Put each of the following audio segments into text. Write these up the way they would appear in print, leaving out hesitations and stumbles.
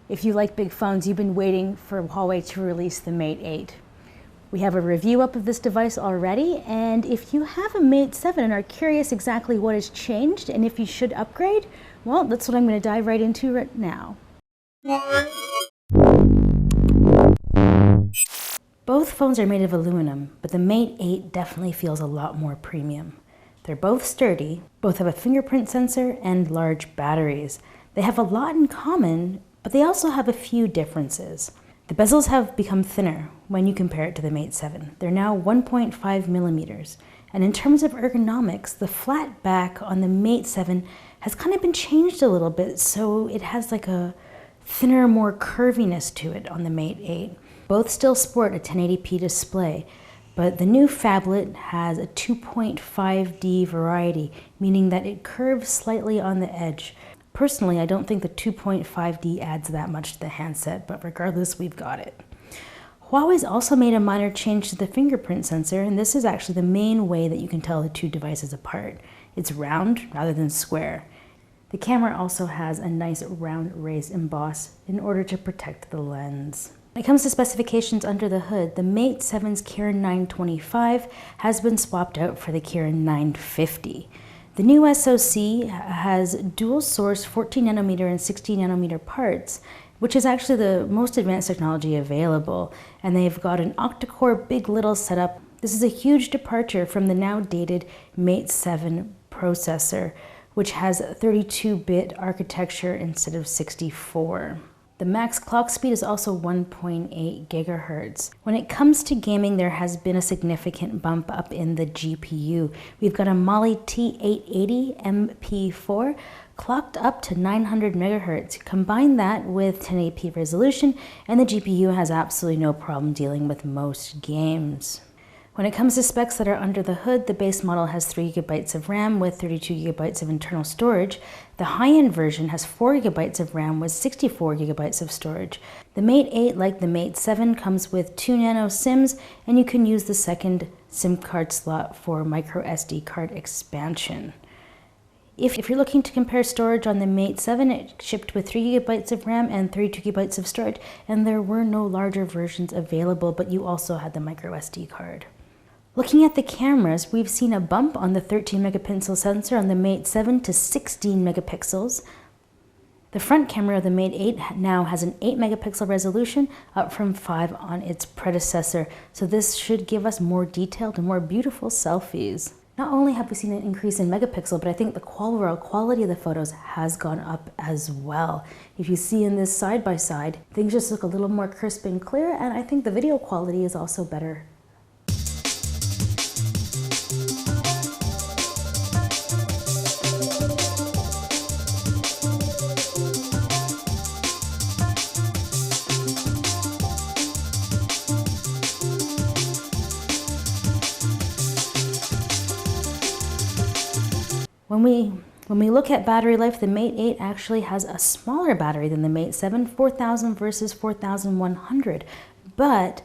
If you like big phones, you've been waiting for Huawei to release the Mate 8. We have a review up of this device already, and if you have a Mate 7 and are curious exactly what has changed and if you should upgrade, well, that's what I'm going to dive right into right now. Both phones are made of aluminum, but the Mate 8 definitely feels a lot more premium. They're both sturdy, both have a fingerprint sensor and large batteries. They have a lot in common, but they also have a few differences. The bezels have become thinner when you compare it to the Mate 7. They're now 1.5 millimeters. And in terms of ergonomics, the flat back on the Mate 7 has kind of been changed a little bit, so it has like a thinner, more curviness to it on the Mate 8. Both still sport a 1080p display, but the new phablet has a 2.5D variety, meaning that it curves slightly on the edge. Personally, I don't think the 2.5D adds that much to the handset, but regardless, we've got it. Huawei's also made a minor change to the fingerprint sensor, and this is actually the main way that you can tell the two devices apart. It's round rather than square. The camera also has a nice round raised emboss in order to protect the lens. When it comes to specifications under the hood, the Mate 7's Kirin 925 has been swapped out for the Kirin 950. The new SoC has dual source 14 nanometer and 16 nanometer parts, which is actually the most advanced technology available, and they've got an octa-core big little setup. This is a huge departure from the now dated Mate 7 processor, which has 32-bit architecture instead of 64. The max clock speed is also 1.8 gigahertz. When it comes to gaming, there has been a significant bump up in the GPU. We've got a Mali T880 MP4 clocked up to 900 megahertz. Combine that with 1080p resolution, and the GPU has absolutely no problem dealing with most games. When it comes to specs that are under the hood, the base model has 3 GB of RAM with 32 GB of internal storage. The high-end version has 4 GB of RAM with 64 GB of storage. The Mate 8, like the Mate 7, comes with 2 nano SIMs, and you can use the second SIM card slot for micro SD card expansion. If you're looking to compare storage on the Mate 7, it shipped with 3 GB of RAM and 32 GB of storage, and there were no larger versions available, but you also had the micro SD card. Looking at the cameras, we've seen a bump on the 13 megapixel sensor on the Mate 7 to 16 megapixels. The front camera of the Mate 8 now has an 8 megapixel resolution, up from 5 on its predecessor, so this should give us more detailed and more beautiful selfies. Not only have we seen an increase in megapixel, but I think the overall quality of the photos has gone up as well. If you see in this side by side, things just look a little more crisp and clear, and I think the video quality is also better. When we look at battery life, the Mate 8 actually has a smaller battery than the Mate 7, 4000 versus 4100. But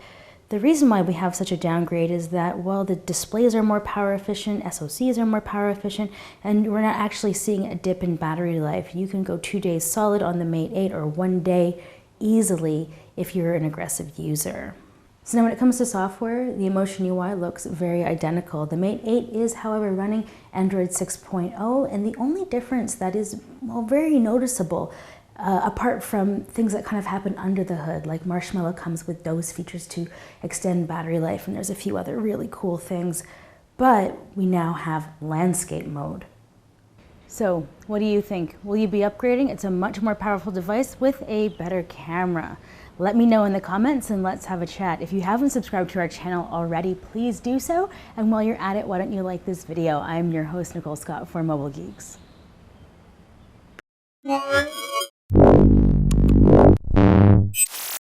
the reason why we have such a downgrade is that, well, the displays are more power efficient, SoCs are more power efficient, and we're not actually seeing a dip in battery life. You can go 2 days solid on the Mate 8 or 1 day easily if you're an aggressive user. So now when it comes to software, the Emotion UI looks very identical. The Mate 8 is, however, running Android 6.0, and the only difference that is, well, very noticeable, apart from things that kind of happen under the hood, like Marshmallow comes with those features to extend battery life, and there's a few other really cool things, but we now have landscape mode. So what do you think? Will you be upgrading? It's a much more powerful device with a better camera. Let me know in the comments and let's have a chat. If you haven't subscribed to our channel already, please do so. And while you're at it, why don't you like this video? I'm your host, Nicole Scott for Mobile Geeks.